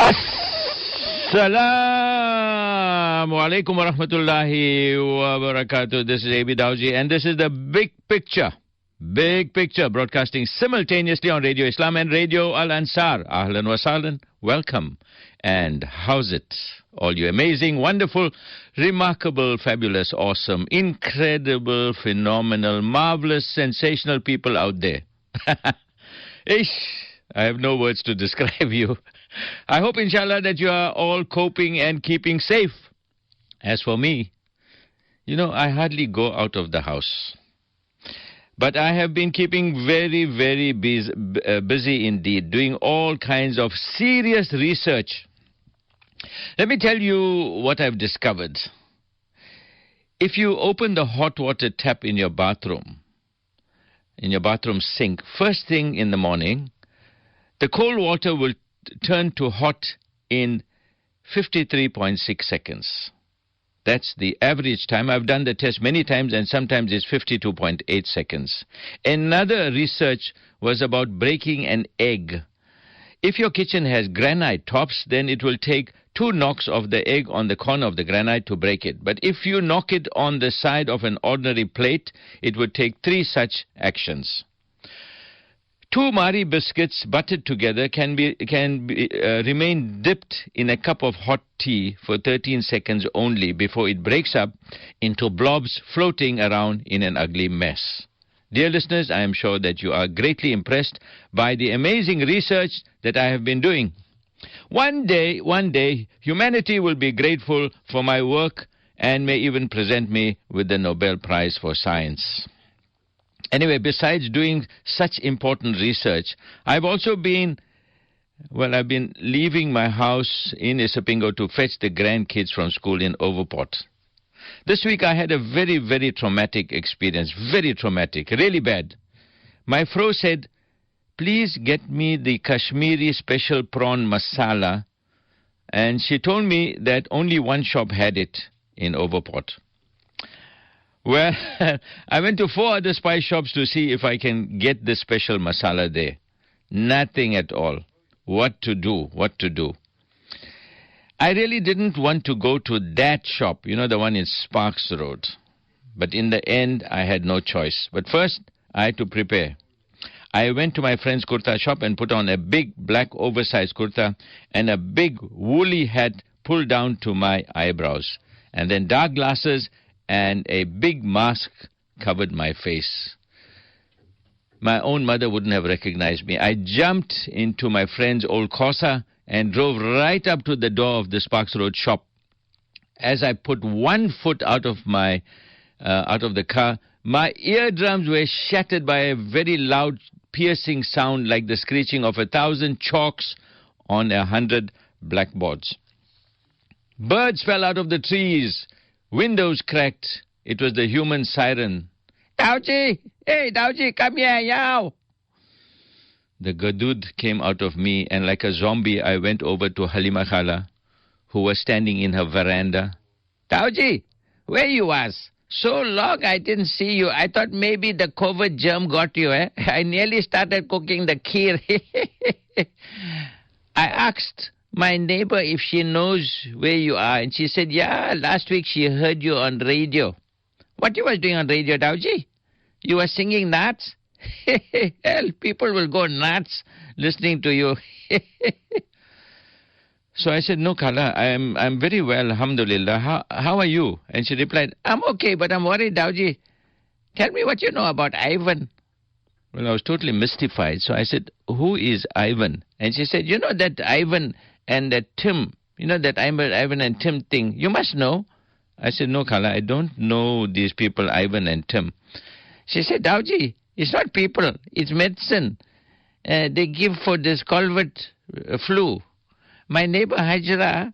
Assalamu alaikum wa rahmatullahi wa barakatuh. This is A.B. Dawji, and this is the Big Picture. Big Picture, broadcasting simultaneously on Radio Islam and Radio Al-Ansar. Ahlan wa sahlan. Welcome. And how's it? All you amazing, wonderful, remarkable, fabulous, awesome, incredible, phenomenal, marvelous, sensational people out there. Ish, I have no words to describe you. I hope, inshallah, that you are all coping and keeping safe. As for me, I hardly go out of the house. But I have been keeping very, very busy indeed, doing all kinds of serious research. Let me tell you what I've discovered. If you open the hot water tap in your bathroom sink, first thing in the morning, the cold water will turn to hot in 53.6 seconds. That's the average time. I've done the test many times, and sometimes it's 52.8 seconds. Another research was about breaking an egg. If your kitchen has granite tops, then it will take 2 knocks of the egg on the corner of the granite to break it. But if you knock it on the side of an ordinary plate, it would take 3 such actions. 2 Marie biscuits buttered together can remain dipped in a cup of hot tea for 13 seconds only before it breaks up into blobs floating around in an ugly mess. Dear listeners, I am sure that you are greatly impressed by the amazing research that I have been doing. One day, humanity will be grateful for my work and may even present me with the Nobel Prize for Science. Anyway, besides doing such important research, I've been leaving my house in Isipingo to fetch the grandkids from school in Overport. This week I had a very, very traumatic experience. Very traumatic. Really bad. My fro said, please get me the Kashmiri special prawn masala. And she told me that only one shop had it in Overport. Well, I went to 4 other spice shops to see if I can get this special masala there. Nothing at all. What to do? I really didn't want to go to that shop, the one in Sparks Road. But in the end, I had no choice. But first, I had to prepare. I went to my friend's kurta shop and put on a big black oversized kurta and a big woolly hat pulled down to my eyebrows. And then dark glasses and a big mask covered my face. My own mother wouldn't have recognized me. I jumped into my friend's old Corsa and drove right up to the door of the Sparks Road shop. As I put one foot out of the car, my eardrums were shattered by a very loud, piercing sound like the screeching of 1,000 chalks on 100 blackboards. Birds fell out of the trees. Windows cracked. It was the human siren. Dawji! Hey, Dawji, come here, yow! The gadud came out of me, and like a zombie, I went over to Halima Khala, who was standing in her veranda. Dawji, where you was? So long I didn't see you. I thought maybe the COVID germ got you, eh? I nearly started cooking the kheer. I asked my neighbor if she knows where you are, and she said, yeah, last week she heard you on radio. What you was doing on radio, Dawji? You were singing nuts? Hell, people will go nuts listening to you. So I said, no, Khala, I'm very well, alhamdulillah. How are you? And she replied, I'm okay, but I'm worried, Dawji. Tell me what you know about Ivan. Well, I was totally mystified. So I said, who is Ivan? And she said, you know that Ivan and that Tim, that Ivan and Tim thing, you must know. I said, no, Khala, I don't know these people, Ivan and Tim. She said, Dawji, it's not people, it's medicine. They give for this culvert flu. My neighbor Hajra,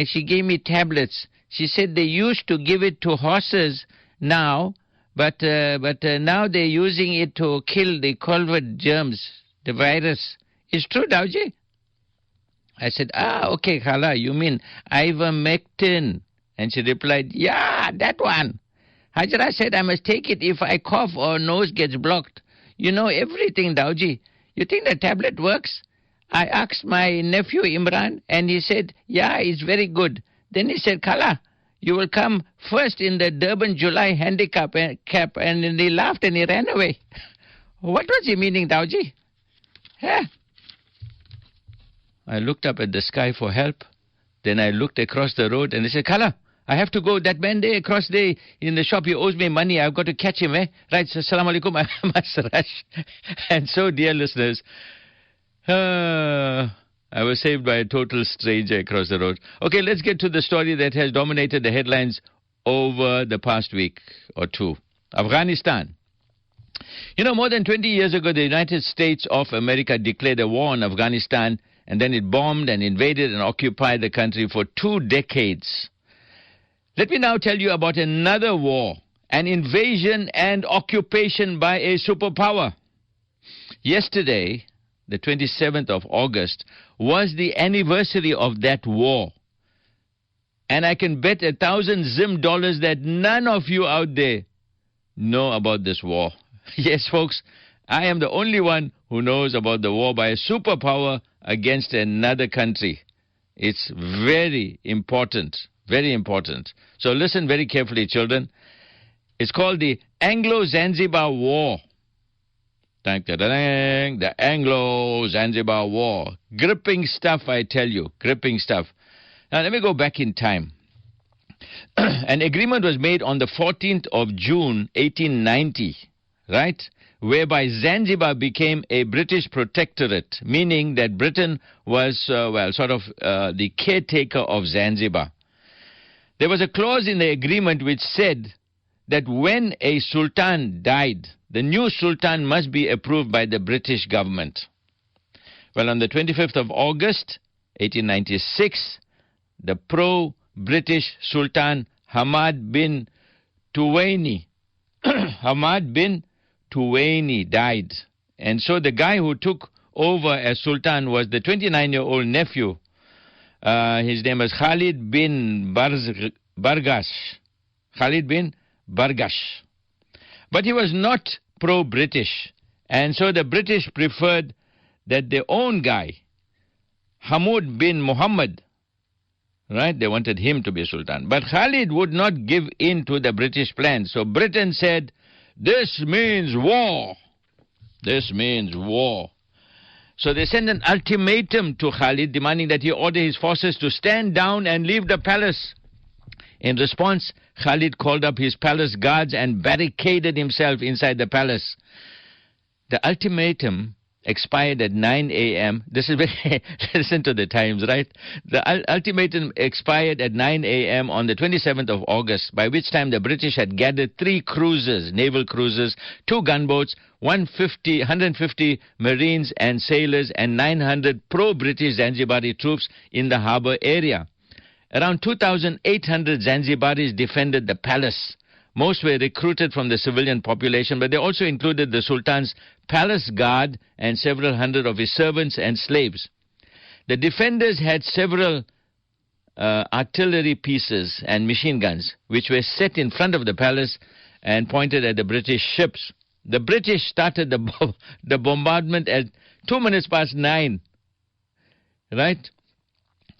she gave me tablets. She said they used to give it to horses now, but now they're using it to kill the culvert germs, the virus. It's true, Dawji? I said, okay, Khala, you mean ivermectin? And she replied, yeah, that one. Hajra said I must take it if I cough or nose gets blocked. You know everything, Dawji. You think the tablet works? I asked my nephew Imran, and he said, yeah, it's very good. Then he said, Kala, you will come first in the Durban July handicap cap. And then he laughed and he ran away. What was he meaning, Dauji? Huh? I looked up at the sky for help. Then I looked across the road and I said, Kala, I have to go. That man there across there in the shop, he owes me money. I've got to catch him, eh? Right, so Assalamu alaikum, I must rush. And so, dear listeners, I was saved by a total stranger across the road. Okay, let's get to the story that has dominated the headlines over the past week or two. Afghanistan. You know, more than 20 years ago, the United States of America declared a war on Afghanistan, and then it bombed and invaded and occupied the country for 2 decades. Let me now tell you about another war, an invasion and occupation by a superpower. Yesterday, the 27th of August, was the anniversary of that war. And I can bet $1,000 Zim that none of you out there know about this war. Yes, folks, I am the only one who knows about the war by a superpower against another country. It's very important, very important. So listen very carefully, children. It's called the Anglo-Zanzibar War. The Anglo-Zanzibar War. Gripping stuff, I tell you. Gripping stuff. Now, let me go back in time. An agreement was made on the 14th of June, 1890, right? Whereby Zanzibar became a British protectorate, meaning that Britain was, the caretaker of Zanzibar. There was a clause in the agreement which said that when a sultan died, the new sultan must be approved by the British government. Well, on the 25th of August, 1896, the pro-British Sultan Hamad bin Tuwaini, died. And so the guy who took over as sultan was the 29-year-old nephew. His name was Khalid bin Bargash. Khalid bin Bargash. But he was not pro-British. And so the British preferred that their own guy, Hamud bin Muhammad, right? They wanted him to be sultan. But Khalid would not give in to the British plan. So Britain said, this means war. This means war. So they sent an ultimatum to Khalid demanding that he order his forces to stand down and leave the palace. In response, Khalid called up his palace guards and barricaded himself inside the palace. The ultimatum expired at 9 a.m. This is very, listen to the times, right? The ultimatum expired at 9 a.m. on the 27th of August, by which time the British had gathered 3 cruisers, naval cruisers, 2 gunboats, 150 Marines and sailors, and 900 pro-British Zanzibari troops in the harbour area. Around 2,800 Zanzibaris defended the palace. Most were recruited from the civilian population, but they also included the Sultan's palace guard and several hundred of his servants and slaves. The defenders had several artillery pieces and machine guns, which were set in front of the palace and pointed at the British ships. The British started the bombardment at 2 minutes past 9, right?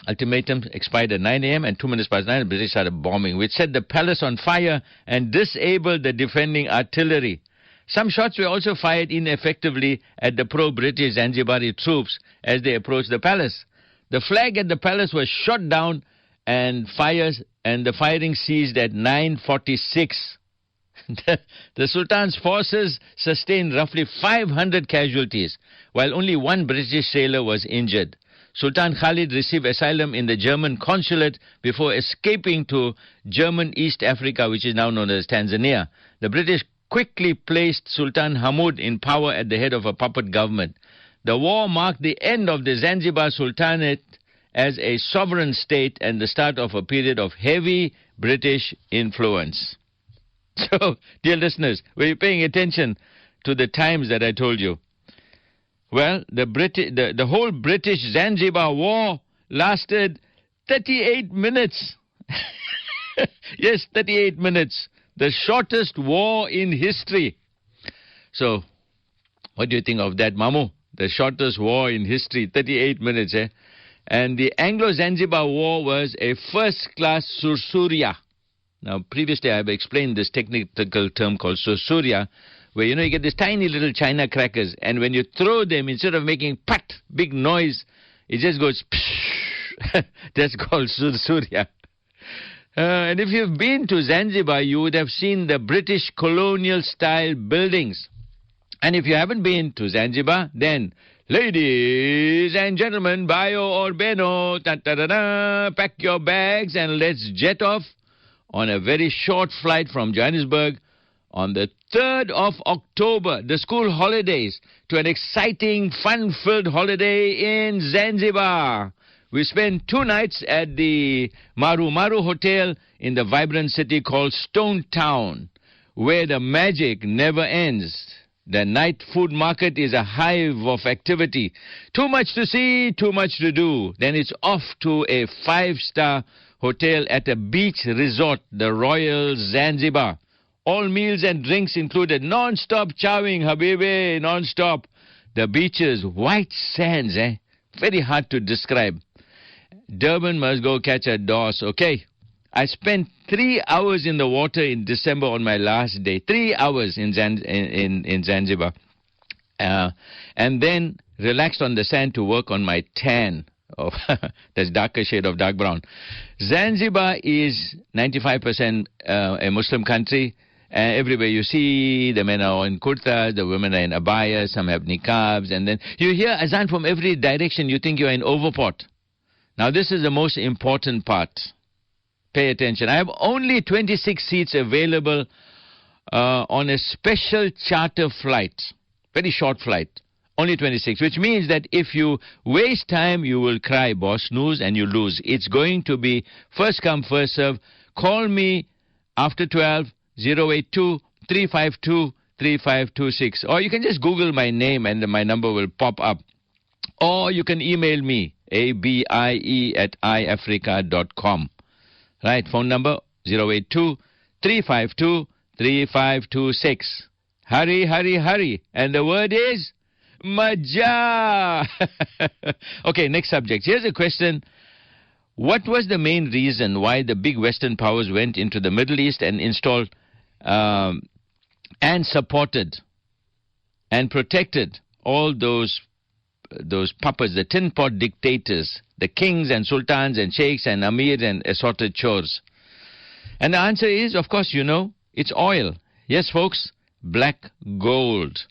Ultimatum expired at 9 a.m. and 2 minutes past 9, the British started bombing, which set the palace on fire and disabled the defending artillery. Some shots were also fired ineffectively at the pro-British Zanzibari troops as they approached the palace. The flag at the palace was shot down and the firing ceased at 9:46. The Sultan's forces sustained roughly 500 casualties, while only 1 British sailor was injured. Sultan Khalid received asylum in the German consulate before escaping to German East Africa, which is now known as Tanzania. The British quickly placed Sultan Hamud in power at the head of a puppet government. The war marked the end of the Zanzibar Sultanate as a sovereign state and the start of a period of heavy British influence. So, dear listeners, were you paying attention to the times that I told you? Well, the whole British Zanzibar War lasted 38 minutes. Yes, 38 minutes. The shortest war in history. So, what do you think of that, Mamu? the shortest war in history, 38 minutes. And the Anglo-Zanzibar War was a first-class sursuria. Now, previously I have explained this technical term called sursuria, where, you get these tiny little China crackers, and when you throw them, instead of making pat, big noise, it just goes psh. That's called sursuria. And if you've been to Zanzibar, you would have seen the British colonial-style buildings. And if you haven't been to Zanzibar, then, ladies and gentlemen, Bayo or Beno, pack your bags and let's jet off on a very short flight from Johannesburg on the 3rd of October, the school holidays, to an exciting, fun-filled holiday in Zanzibar. We spent 2 nights at the Maru Maru Hotel in the vibrant city called Stone Town, where the magic never ends. The night food market is a hive of activity. Too much to see, too much to do. Then it's off to a 5-star hotel at a beach resort, the Royal Zanzibar. All meals and drinks included. Non-stop chowing, habibi, non-stop. The beaches, white sands, very hard to describe. Durban must go catch a DOS, okay? I spent 3 hours in the water in December on my last day. 3 hours in Zanzibar. And then relaxed on the sand to work on my tan. Oh, that's darker shade of dark brown. Zanzibar is 95% a Muslim country. Everywhere you see, the men are in kurtas, the women are in abayas, some have niqabs, and then you hear azan from every direction. You think you're in Overport. Now, this is the most important part. Pay attention. I have only 26 seats available on a special charter flight. Very short flight. Only 26, which means that if you waste time, you will cry, boss, snooze, and you lose. It's going to be first come, first serve. Call me after 12, 082-352-3526. Or you can just Google my name and my number will pop up. Or you can email me, abie@iafrica.com. Right, phone number 082-352-3526. Hurry, hurry, hurry. And the word is Maja. Okay, next subject. Here's a question. What was the main reason why the big Western powers went into the Middle East and installed and supported and protected all those puppets, the tin pot dictators, the kings and sultans and sheikhs and amirs and assorted chores? And the answer is, of course, it's oil. Yes, folks, black gold.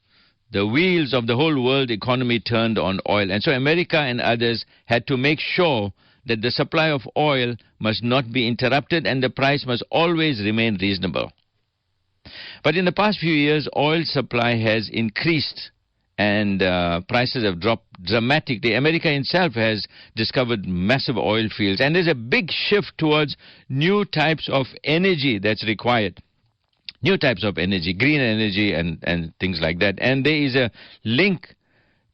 The wheels of the whole world economy turned on oil. And so America and others had to make sure that the supply of oil must not be interrupted and the price must always remain reasonable. But in the past few years, oil supply has increased and prices have dropped dramatically. America itself has discovered massive oil fields, and there's a big shift towards new types of energy that's required. New types of energy, green energy and things like that. And there is a link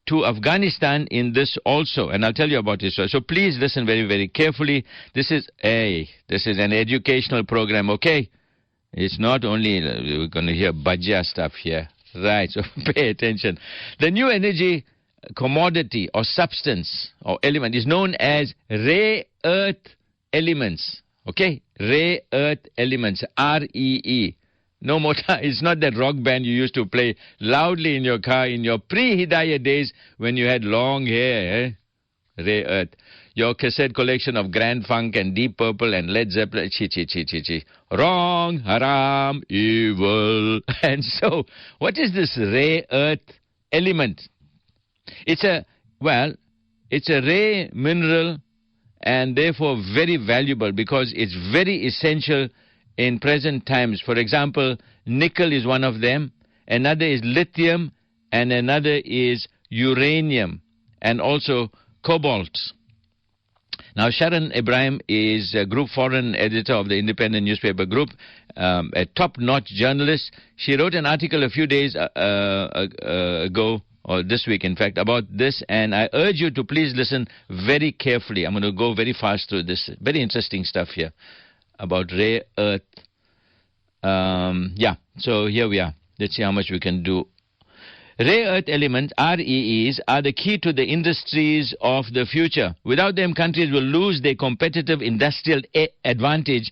to Afghanistan in this also, and I'll tell you about this. So please listen very, very carefully. This is an educational program, okay? It's not only, we're going to hear bhajia stuff here. Right, so pay attention. The new energy commodity or substance or element is known as rare earth elements. Okay? Rare earth elements, REE. No more, it's not that rock band you used to play loudly in your car in your pre-Hidayah days when you had long hair, Rare earth. Your cassette collection of Grand Funk and Deep Purple and Led Zeppelin. Wrong, haram, evil. And so, what is this rare earth element? It's a rare mineral and therefore very valuable because it's very essential in present times. For example, nickel is one of them, another is lithium, and another is uranium, and also cobalt. Now, Sharon Ibrahim is a group foreign editor of the independent newspaper group, a top-notch journalist. She wrote an article a few days ago, or this week, in fact, about this, and I urge you to please listen very carefully. I'm going to go very fast through this. Very interesting stuff here about rare earth. So here we are. Let's see how much we can do. Rare earth elements, REEs, are the key to the industries of the future. Without them, countries will lose their competitive industrial advantage,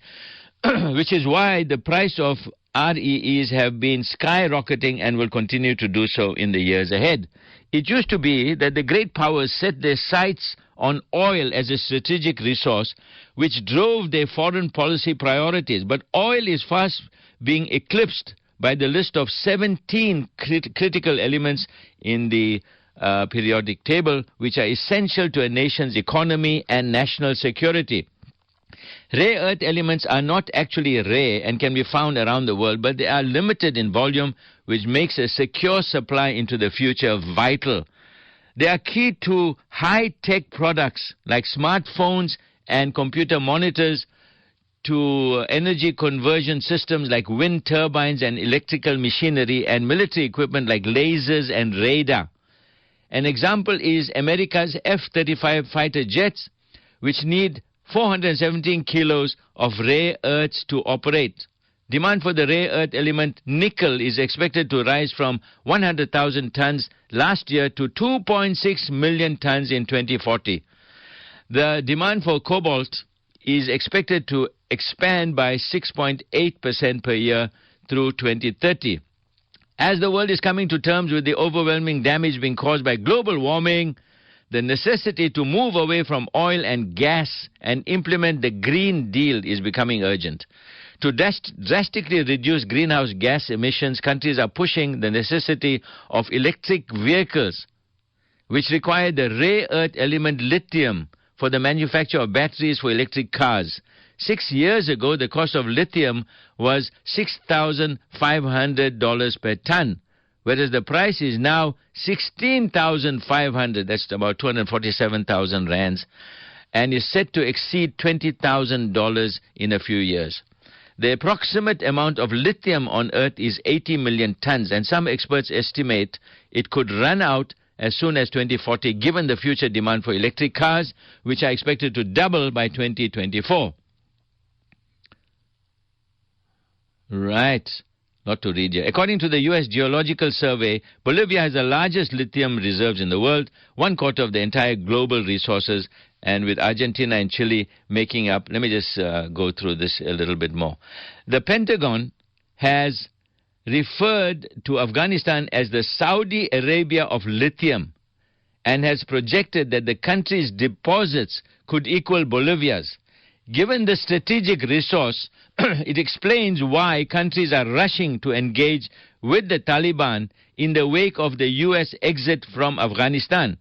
which is why the price of REEs have been skyrocketing and will continue to do so in the years ahead. It used to be that the great powers set their sights on oil as a strategic resource, which drove their foreign policy priorities. But oil is fast being eclipsed by the list of 17 critical elements in the periodic table, which are essential to a nation's economy and national security. Rare earth elements are not actually rare and can be found around the world, but they are limited in volume, which makes a secure supply into the future vital. They are key to high-tech products like smartphones and computer monitors, to energy conversion systems like wind turbines and electrical machinery, and military equipment like lasers and radar. An example is America's F-35 fighter jets, which need 417 kilos of rare earths to operate. Demand for the rare earth element nickel is expected to rise from 100,000 tons last year to 2.6 million tons in 2040. The demand for cobalt is expected to expand by 6.8% per year through 2030. As the world is coming to terms with the overwhelming damage being caused by global warming, the necessity to move away from oil and gas and implement the Green Deal is becoming urgent. To drastically reduce greenhouse gas emissions, countries are pushing the necessity of electric vehicles, which require the rare earth element lithium for the manufacture of batteries for electric cars. 6 years ago, the cost of lithium was $6,500 per ton, whereas the price is now $16,500. That's about 247,000 rands, and is set to exceed $20,000 in a few years. The approximate amount of lithium on Earth is 80 million tons, and some experts estimate it could run out as soon as 2040, given the future demand for electric cars, which are expected to double by 2024. Right. Not to read here. According to the U.S. Geological Survey, Bolivia has the largest lithium reserves in the world, 1/4 of the entire global resources, and with Argentina and Chile making up. Let me just go through this a little bit more. The Pentagon has referred to Afghanistan as the Saudi Arabia of lithium and has projected that the country's deposits could equal Bolivia's. Given the strategic resource, it explains why countries are rushing to engage with the Taliban in the wake of the U.S. exit from Afghanistan.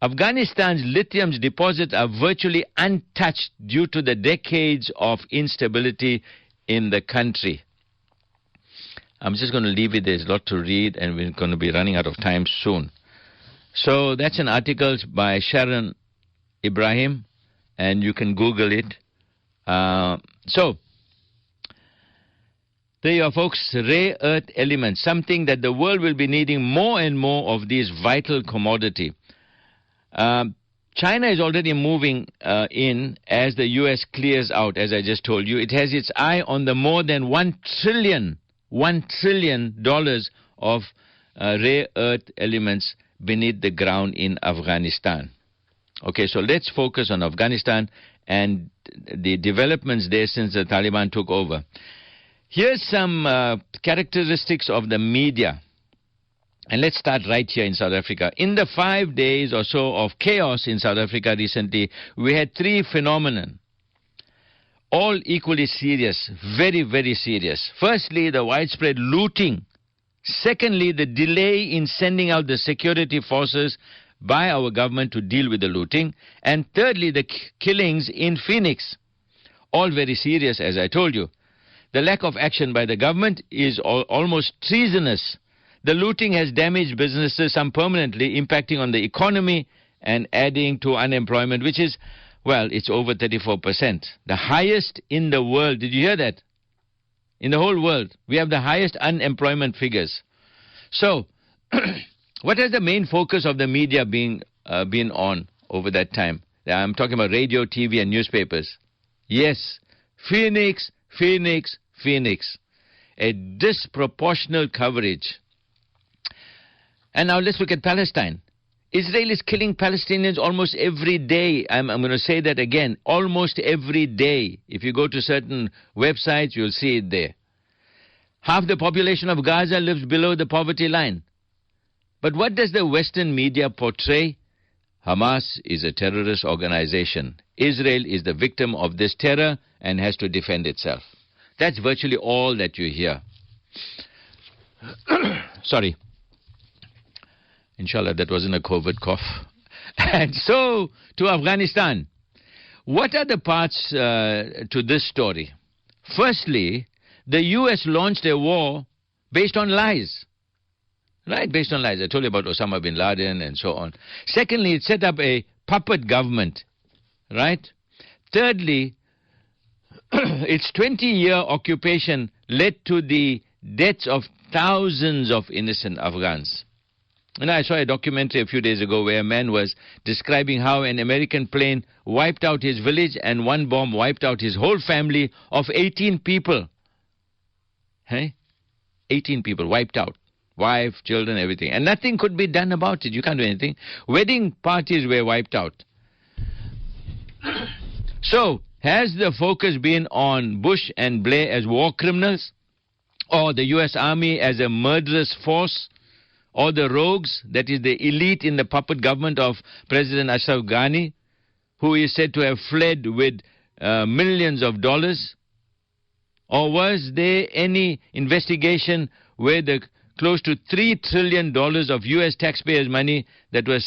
Afghanistan's lithium deposits are virtually untouched due to the decades of instability in the country. I'm just going to leave it. There's a lot to read, and we're going to be running out of time soon. So that's an article by Sharon Ibrahim, and you can Google it. So there you are, folks. Rare earth elements, something that the world will be needing more and more of these vital commodity. China is already moving in as the U.S. clears out, as I just told you. It has its eye on the more than $1 trillion of rare earth elements beneath the ground in Afghanistan. Okay, so let's focus on Afghanistan and the developments there since the Taliban took over. Here's some characteristics of the media. And let's start right here in South Africa. In the 5 days or so of chaos in South Africa recently, we had three phenomena, all equally serious, very, very serious. Firstly, the widespread looting. Secondly, the delay in sending out the security forces by our government to deal with the looting. And thirdly, the killings in Phoenix. All very serious, as I told you. The lack of action by the government is almost treasonous. The looting has damaged businesses, some permanently, impacting on the economy and adding to unemployment, which is, well, it's over 34%. The highest in the world. Did you hear that? In the whole world, we have the highest unemployment figures. So, what has the main focus of the media been on over that time? I'm talking about radio, TV, and newspapers. Yes, Phoenix, Phoenix, Phoenix. A disproportional coverage. And now let's look at Palestine. Israel is killing Palestinians almost every day. I'm going to say that again, almost every day. If you go to certain websites, you'll see it there. Half the population of Gaza lives below the poverty line. But what does the Western media portray? Hamas is a terrorist organization. Israel is the victim of this terror and has to defend itself. That's virtually all that you hear. Sorry. Inshallah, that wasn't a COVID cough. And so, to Afghanistan. What are the parts to this story? Firstly, the U.S. launched a war based on lies. Right, based on lies. I told you about Osama bin Laden and so on. Secondly, it set up a puppet government. Right? Thirdly, its 20-year occupation led to the deaths of thousands of innocent Afghans. And I saw a documentary a few days ago where a man was describing how an American plane wiped out his village and one bomb wiped out his whole family of 18 people. Hey? 18 people wiped out. Wife, children, everything. And nothing could be done about it. You can't do anything. Wedding parties were wiped out. So, has the focus been on Bush and Blair as war criminals? Or the U.S. Army as a murderous force? Or the rogues, that is the elite in the puppet government of President Ashraf Ghani, who is said to have fled with millions of dollars? Or was there any investigation where the close to $3 trillion of U.S. taxpayers' money that was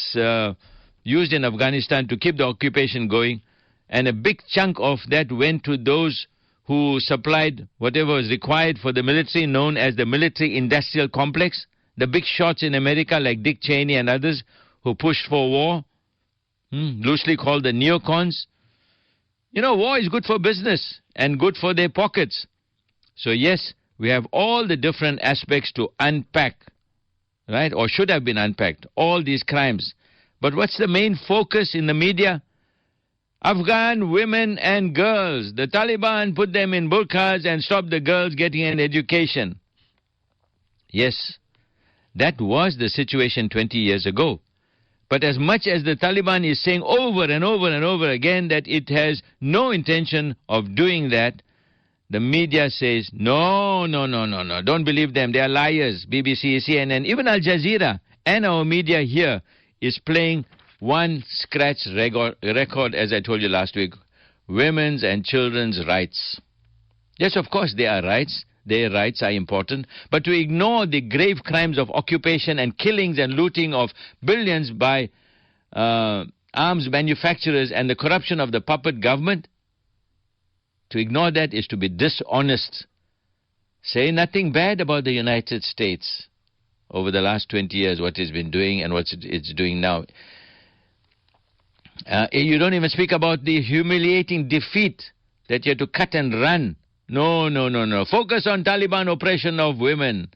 used in Afghanistan to keep the occupation going, and a big chunk of that went to those who supplied whatever was required for the military, known as the military-industrial complex, the big shots in America like Dick Cheney and others who pushed for war, loosely called the neocons. You know, war is good for business and good for their pockets. So yes, we have all the different aspects to unpack, right, or should have been unpacked, all these crimes. But what's the main focus in the media? Afghan women and girls. The Taliban put them in burqas and stopped the girls getting an education. Yes, that was the situation 20 years ago. But as much as the Taliban is saying over and over and over again that it has no intention of doing that, the media says, no, don't believe them. They are liars. BBC, CNN, even Al Jazeera and our media here is playing one scratch record, as I told you last week, women's and children's rights. Yes, of course, they are rights. Their rights are important. But to ignore the grave crimes of occupation and killings and looting of billions by arms manufacturers and the corruption of the puppet government, to ignore that is to be dishonest. Say nothing bad about the United States over the last 20 years, what it's been doing and what it's doing now. You don't even speak about the humiliating defeat that you had to cut and run. No. Focus on Taliban oppression of women.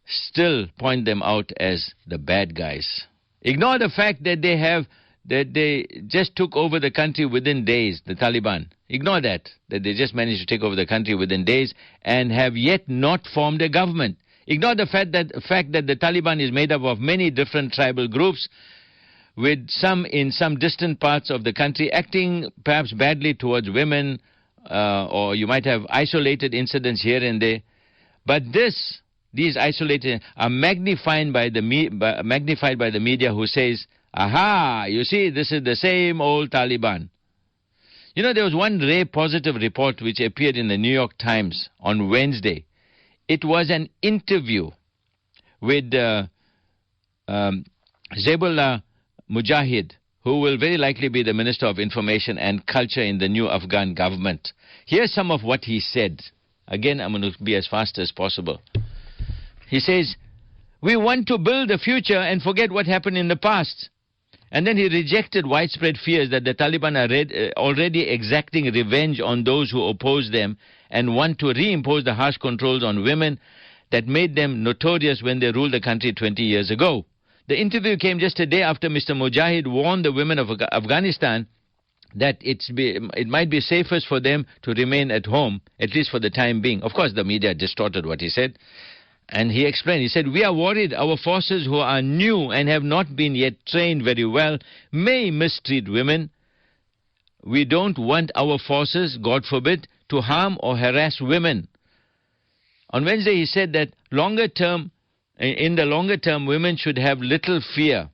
Still point them out as the bad guys. Ignore the fact that they just took over the country within days, the Taliban. Ignore that they just managed to take over the country within days and have yet not formed a government. Ignore the fact that the Taliban is made up of many different tribal groups, with some in some distant parts of the country acting perhaps badly towards women, or you might have isolated incidents here and there. But these isolated are magnified by the media, who says, aha, you see, this is the same old Taliban. You know, there was one rare positive report which appeared in the New York Times on Wednesday. It was an interview with Zabullah Mujahid, who will very likely be the Minister of Information and Culture in the new Afghan government. Here's some of what he said. Again, I'm going to be as fast as possible. He says, we want to build a future and forget what happened in the past. And then he rejected widespread fears that the Taliban are already exacting revenge on those who oppose them and want to reimpose the harsh controls on women that made them notorious when they ruled the country 20 years ago. The interview came just a day after Mr. Mujahid warned the women of Afghanistan that it might be safest for them to remain at home, at least for the time being. Of course, the media distorted what he said. And he explained, he said, we are worried our forces who are new and have not been yet trained very well may mistreat women. We don't want our forces, God forbid, to harm or harass women. On Wednesday, he said that in the longer term, women should have little fear.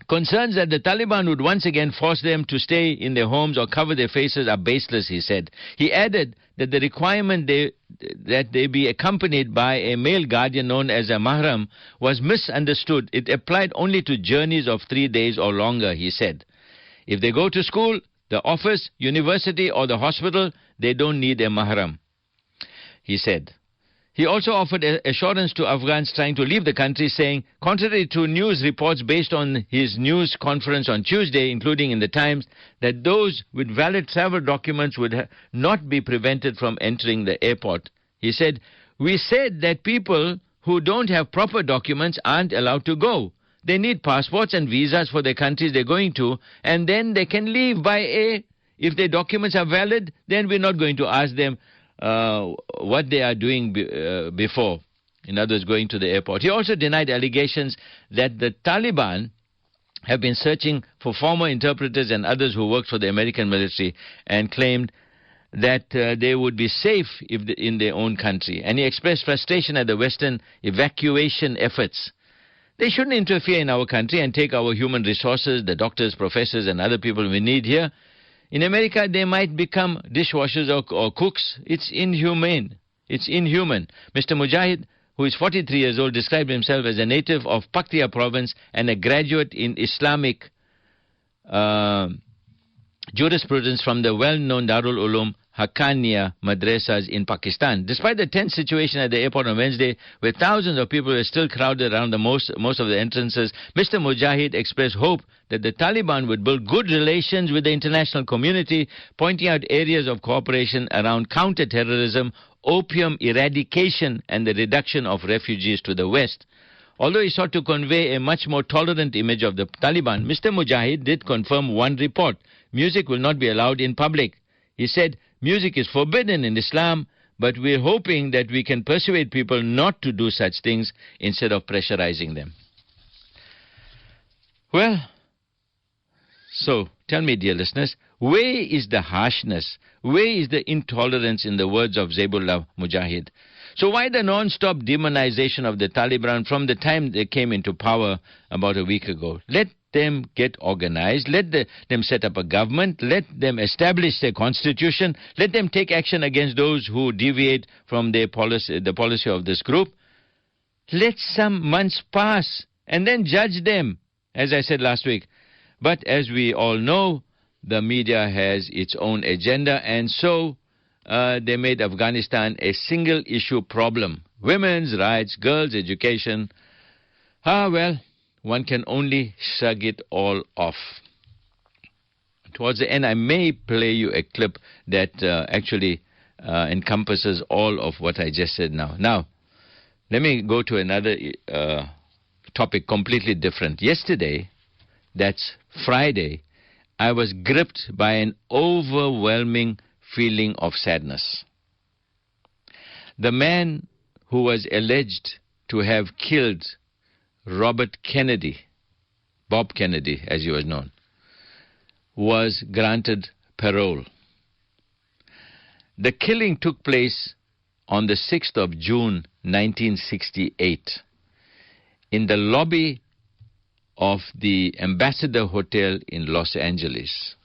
Concerns that the Taliban would once again force them to stay in their homes or cover their faces are baseless, he said. He added that the requirement that they be accompanied by a male guardian known as a mahram was misunderstood. It applied only to journeys of 3 days or longer, he said. If they go to school, the office, university, or the hospital, they don't need a mahram, he said. He also offered assurance to Afghans trying to leave the country, saying, contrary to news reports based on his news conference on Tuesday, including in the Times, that those with valid travel documents would not be prevented from entering the airport. He said, we said that people who don't have proper documents aren't allowed to go. They need passports and visas for the countries they're going to, and then they can leave by air. If their documents are valid, then we're not going to ask them what they are doing before, in other words, going to the airport. He also denied allegations that the Taliban have been searching for former interpreters and others who worked for the American military, and claimed that they would be safe in their own country. And he expressed frustration at the Western evacuation efforts. They shouldn't interfere in our country and take our human resources, the doctors, professors, and other people we need here. In America, they might become dishwashers or cooks. It's inhumane. It's inhuman. Mr. Mujahid, who is 43 years old, described himself as a native of Paktia province and a graduate in Islamic jurisprudence from the well-known Darul Uloom Haqqaniya madrasas in Pakistan. Despite the tense situation at the airport on Wednesday, where thousands of people were still crowded around most of the entrances, Mr. Mujahid expressed hope that the Taliban would build good relations with the international community, pointing out areas of cooperation around counter-terrorism, opium eradication, and the reduction of refugees to the West. Although he sought to convey a much more tolerant image of the Taliban, Mr. Mujahid did confirm one report: music will not be allowed in public. He said, music is forbidden in Islam, but we're hoping that we can persuade people not to do such things instead of pressurizing them. Well, so tell me, dear listeners, where is the harshness? Where is the intolerance in the words of Zabullah Mujahid? So why the non-stop demonization of the Taliban from the time they came into power about a week ago? Let them get organized. Let them set up a government. Let them establish their constitution. Let them take action against those who deviate from their policy, the policy of this group. Let some months pass and then judge them, as I said last week. But as we all know, the media has its own agenda, and so they made Afghanistan a single-issue problem. Women's rights, girls' education. Well, one can only shrug it all off. Towards the end, I may play you a clip that actually encompasses all of what I just said now. Now, let me go to another topic completely different. Yesterday, that's Friday, I was gripped by an overwhelming feeling of sadness. The man who was alleged to have killed Robert Kennedy, Bob Kennedy as he was known, was granted parole. The killing took place on the 6th of June 1968 in the lobby of the Ambassador Hotel in Los Angeles.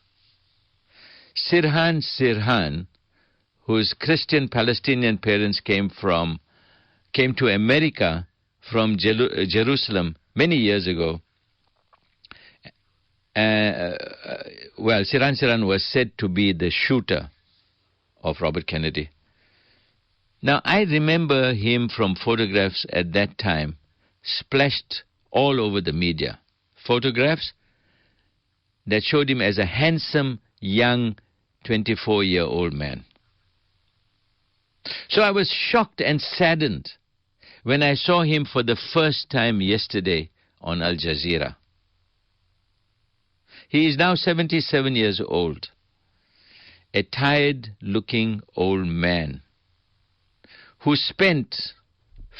Sirhan, whose Christian Palestinian parents came to America from Jerusalem many years ago. Sirhan was said to be the shooter of Robert Kennedy. Now, I remember him from photographs at that time, splashed all over the media. Photographs that showed him as a handsome, young, 24-year-old man. So I was shocked and saddened when I saw him for the first time yesterday on Al Jazeera. He is now 77 years old, a tired-looking old man who spent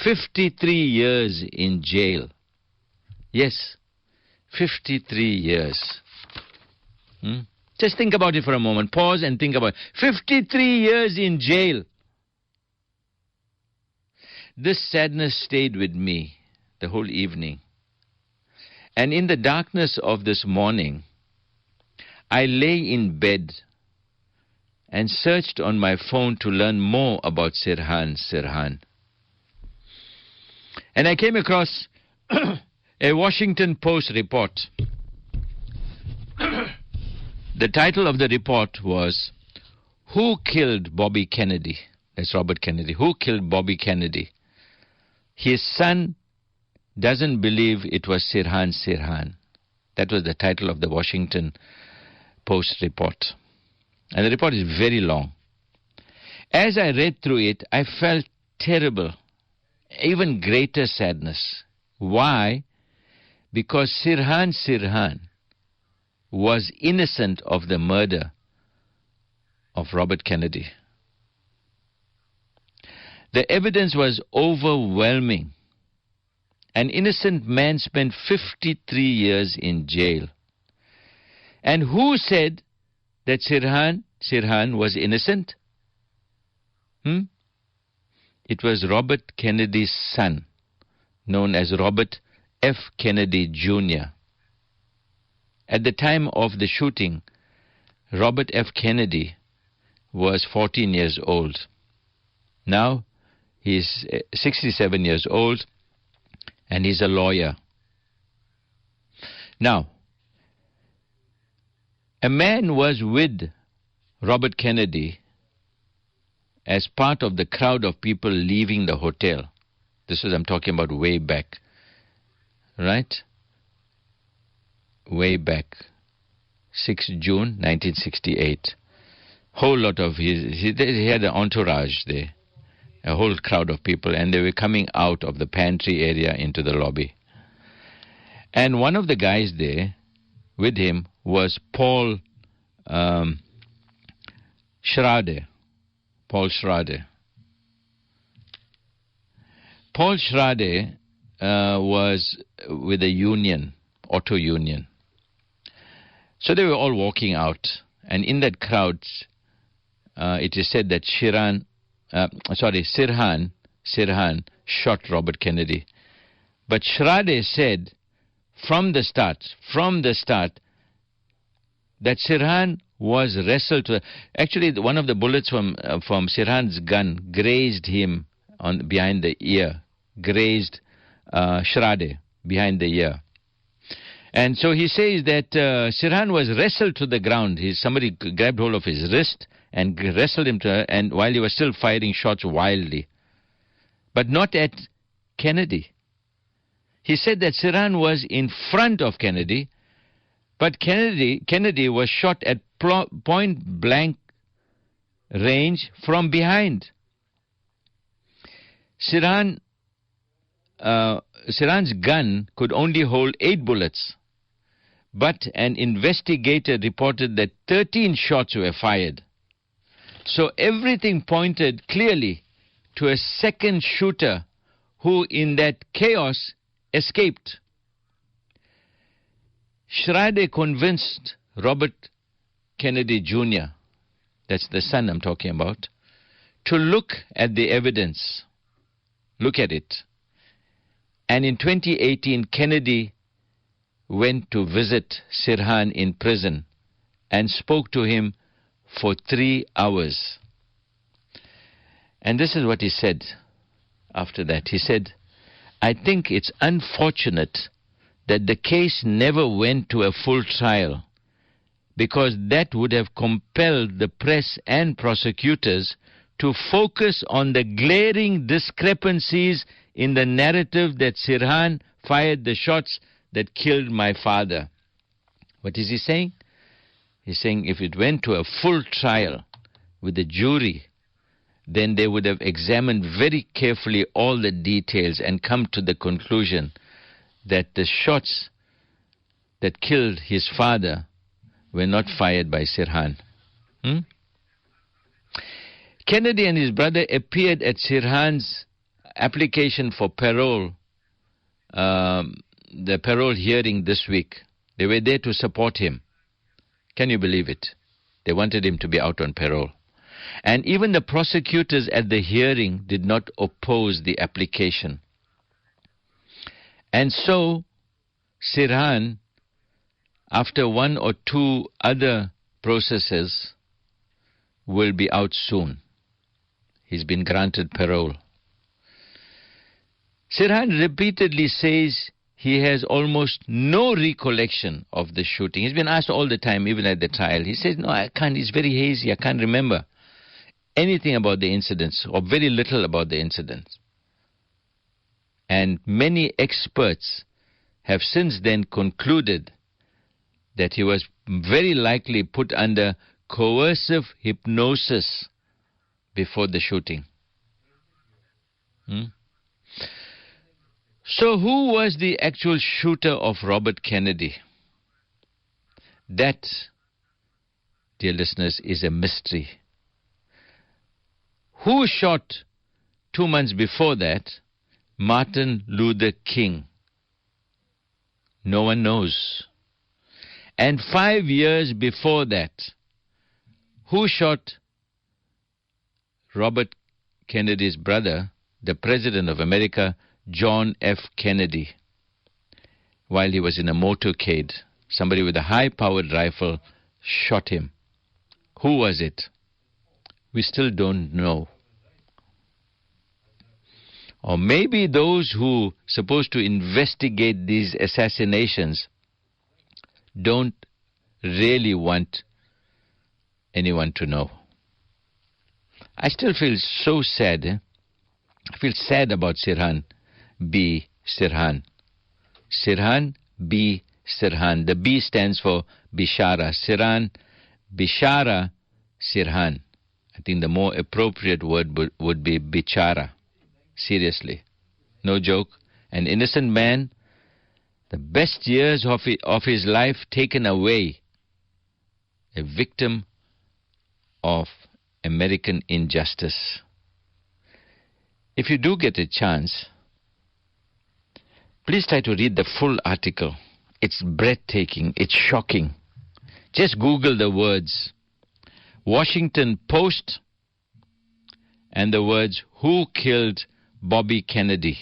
53 years in jail. Yes, 53 years. Just think about it for a moment. Pause and think about it. 53 years in jail. This sadness stayed with me the whole evening. And in the darkness of this morning, I lay in bed and searched on my phone to learn more about Sirhan. And I came across a Washington Post report. The title of the report was, "Who Killed Bobby Kennedy?" That's Robert Kennedy. Who killed Bobby Kennedy? His son doesn't believe it was Sirhan. That was the title of the Washington Post report. And the report is very long. As I read through it, I felt terrible, even greater sadness. Why? Because Sirhan was innocent of the murder of Robert Kennedy. The evidence was overwhelming. An innocent man spent 53 years in jail. And who said that Sirhan was innocent? It was Robert Kennedy's son, known as Robert F. Kennedy Jr. At the time of the shooting, Robert F. Kennedy was 14 years old. Now, he's 67 years old, and he's a lawyer. Now, a man was with Robert Kennedy as part of the crowd of people leaving the hotel. This is, I'm talking about way back, right? Way back, 6 June 1968. Whole lot of he had an entourage there, a whole crowd of people, and they were coming out of the pantry area into the lobby. And one of the guys there with him was Paul Schrader. Paul Schrader. Paul Schrader was with a union, auto union. So they were all walking out, and in that crowd, it is said that Sirhan shot Robert Kennedy. But Schrader said from the start, that Sirhan was wrestled to. Actually, one of the bullets from Sirhan's gun grazed him behind the ear, grazed Schrader behind the ear. And so he says that Sirhan was wrestled to the ground. Somebody grabbed hold of his wrist and wrestled him and while he was still firing shots wildly. But not at Kennedy. He said that Sirhan was in front of Kennedy, but Kennedy was shot at point blank range from behind. Sirhan's gun could only hold 8 bullets, but an investigator reported that 13 shots were fired. So everything pointed clearly to a second shooter who, in that chaos, escaped. Schrader convinced Robert Kennedy Jr., that's the son I'm talking about, to look at the evidence. Look at it. And in 2018, Kennedy went to visit Sirhan in prison and spoke to him for 3 hours. And this is what he said after that. He said, "I think it's unfortunate that the case never went to a full trial, because that would have compelled the press and prosecutors to focus on the glaring discrepancies in the narrative that Sirhan fired the shots that killed my father." What is he saying? He's saying if it went to a full trial with the jury, then they would have examined very carefully all the details and come to the conclusion that the shots that killed his father were not fired by Sirhan. Kennedy and his brother appeared at Sirhan's application for parole, the parole hearing this week. They were there to support him. Can you believe it? They wanted him to be out on parole. And even the prosecutors at the hearing did not oppose the application. And so, Sirhan, after one or two other processes, will be out soon. He's been granted parole. Sirhan repeatedly says he has almost no recollection of the shooting. He's been asked all the time, even at the trial. He says, no, I can't. It's very hazy. I can't remember anything about the incidents, or very little about the incidents. And many experts have since then concluded that he was very likely put under coercive hypnosis before the shooting. So who was the actual shooter of Robert Kennedy? That, dear listeners, is a mystery. Who shot 2 months before that Martin Luther King? No one knows. And 5 years before that, who shot Robert Kennedy's brother, the President of America, John F. Kennedy, while he was in a motorcade? Somebody with a high-powered rifle shot him. Who was it? We still don't know. Or maybe those who are supposed to investigate these assassinations don't really want anyone to know. I still feel so sad. I feel sad about Sirhan B. Sirhan. Sirhan B. Sirhan. The B stands for Bishara. Sirhan, Bishara, Sirhan. I think the more appropriate word would be Bichara. Seriously. No joke. An innocent man, the best years of his life taken away. A victim of American injustice. If you do get a chance, please try to read the full article. It's breathtaking. It's shocking. Just Google the words Washington Post and the words who killed Bobby Kennedy.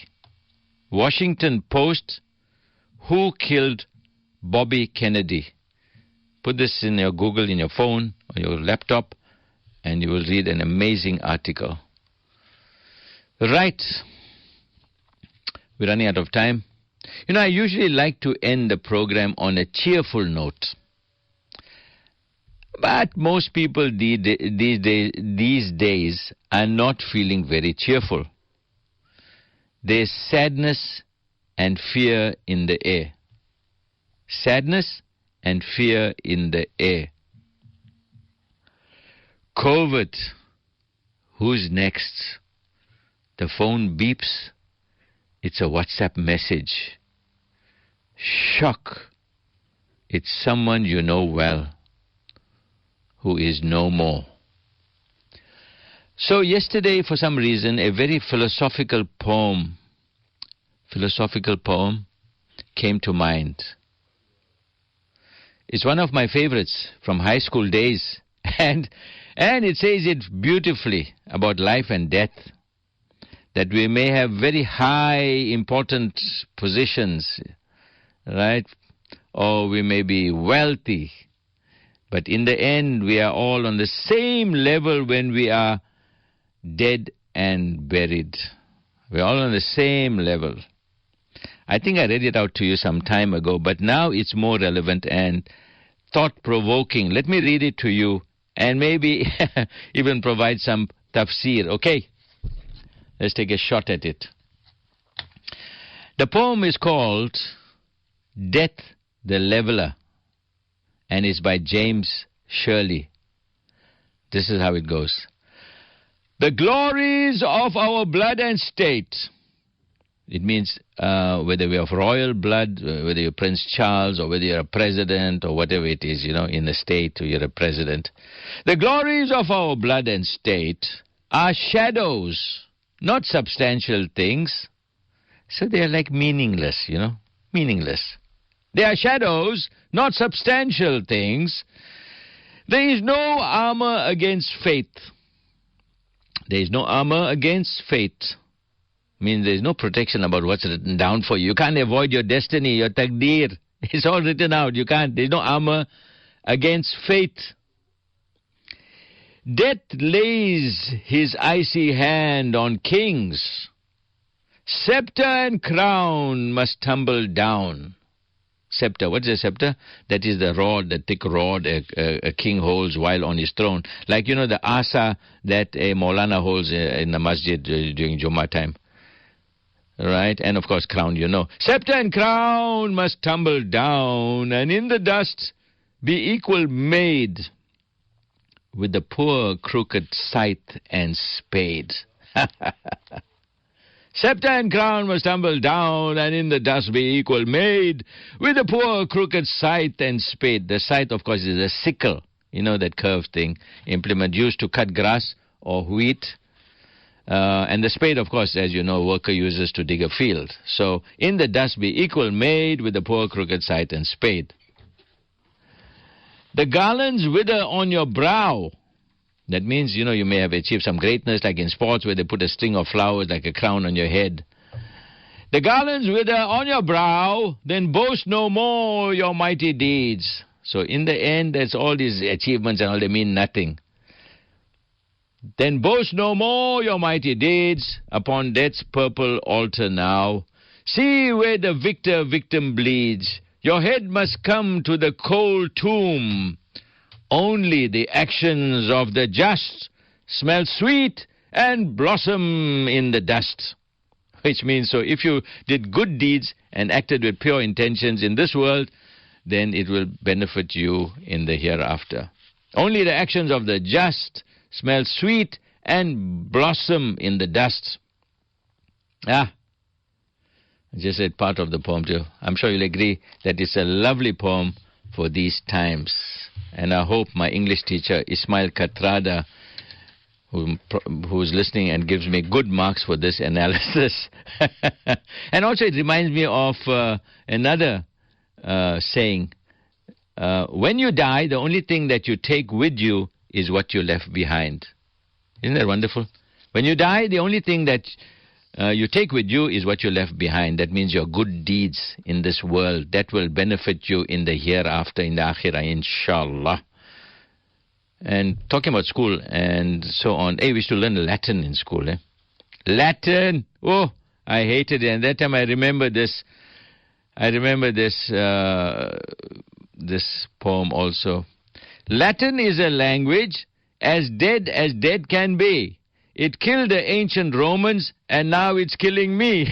Washington Post, who killed Bobby Kennedy. Put this in your Google, in your phone or your laptop, and you will read an amazing article. Right. We're running out of time. You know, I usually like to end the program on a cheerful note. But most people these days are not feeling very cheerful. There's sadness and fear in the air. Sadness and fear in the air. COVID. Who's next? The phone beeps. It's a WhatsApp message. Shock. It's someone you know well who is no more. So yesterday, for some reason, a very philosophical poem came to mind. It's one of my favorites from high school days. And it says it beautifully about life and death. That we may have very high, important positions, right? Or we may be wealthy. But in the end, we are all on the same level when we are dead and buried. We're all on the same level. I think I read it out to you some time ago, but now it's more relevant and thought-provoking. Let me read it to you and maybe even provide some tafsir, okay? Let's take a shot at it. The poem is called Death the Leveler and is by James Shirley. This is how it goes. The glories of our blood and state. It means whether we're of royal blood, whether you're Prince Charles or whether you're a president or whatever it is, you know, in the state or you're a president. The glories of our blood and state are shadows, not substantial things. So they are like meaningless, meaningless. They are shadows, not substantial things. There is no armor against faith. There is no armor against fate. Means there is no protection about what's written down for you. You can't avoid your destiny, your taqdeer. It's all written out. You can't. There is no armor against fate. Death lays his icy hand on kings. Scepter and crown must tumble down. Scepter. What is a scepter? That is the rod, the thick rod a king holds while on his throne. Like, the asa that a Maulana holds in the masjid during Jummah time. Right? And, of course, crown, Scepter and crown must tumble down, and in the dust be equal made with the poor crooked scythe and spade. Scepter and crown must tumble down, and in the dust be equal made with the poor crooked scythe and spade. The scythe, of course, is a sickle, that curved thing, implement used to cut grass or wheat. And the spade, of course, as you know, worker uses to dig a field. So, in the dust be equal made with the poor crooked scythe and spade. The garlands wither on your brow. That means, you may have achieved some greatness, like in sports where they put a string of flowers like a crown on your head. The garlands wither on your brow, then boast no more your mighty deeds. So in the end, that's all these achievements and all, they mean nothing. Then boast no more your mighty deeds upon death's purple altar now. See where the victim bleeds. Your head must come to the cold tomb. Only the actions of the just smell sweet and blossom in the dust. Which means, so if you did good deeds and acted with pure intentions in this world, then it will benefit you in the hereafter. Only the actions of the just smell sweet and blossom in the dust. I just read part of the poem too. I'm sure you'll agree that it's a lovely poem for these times. And I hope my English teacher, Ismail Katrada, who's listening and gives me good marks for this analysis. And also it reminds me of another saying. When you die, the only thing that you take with you is what you left behind. Isn't that wonderful? When you die, the only thing that you take with you is what you left behind. That means your good deeds in this world. That will benefit you in the hereafter, in the akhirah, inshallah. And talking about school and so on. Hey, we used to learn Latin in school. Latin! Oh, I hated it. And that time I remember this. This poem also. Latin is a language as dead can be. It killed the ancient Romans, and now it's killing me.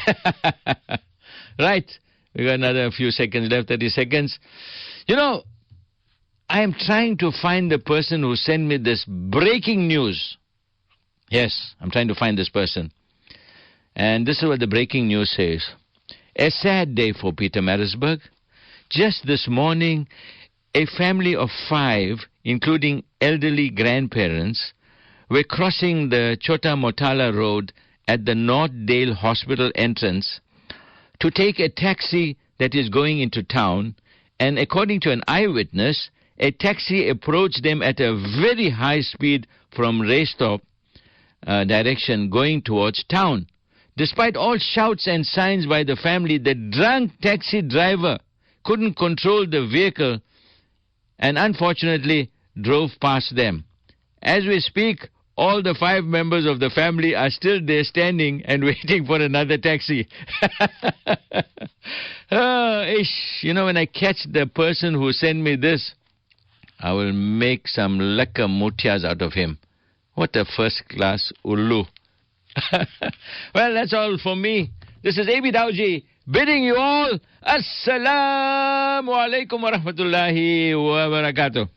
Right. We got another few seconds left, 30 seconds. I am trying to find the person who sent me this breaking news. Yes, I'm trying to find this person. And this is what the breaking news says. A sad day for Pietermaritzburg. Just this morning, a family of 5, including elderly grandparents, were crossing the Chota Motala Road at the North Dale Hospital entrance to take a taxi that is going into town, and according to an eyewitness, a taxi approached them at a very high speed from Raystop direction going towards town. Despite all shouts and signs by the family, the drunk taxi driver couldn't control the vehicle and unfortunately drove past them. As we speak, all the 5 members of the family are still there standing and waiting for another taxi. When I catch the person who sent me this, I will make some lekker mutias out of him. What a first-class ulu. Well, that's all for me. This is A.B. Dawji bidding you all Assalamu alaikum wa rahmatullahi wa barakatuh.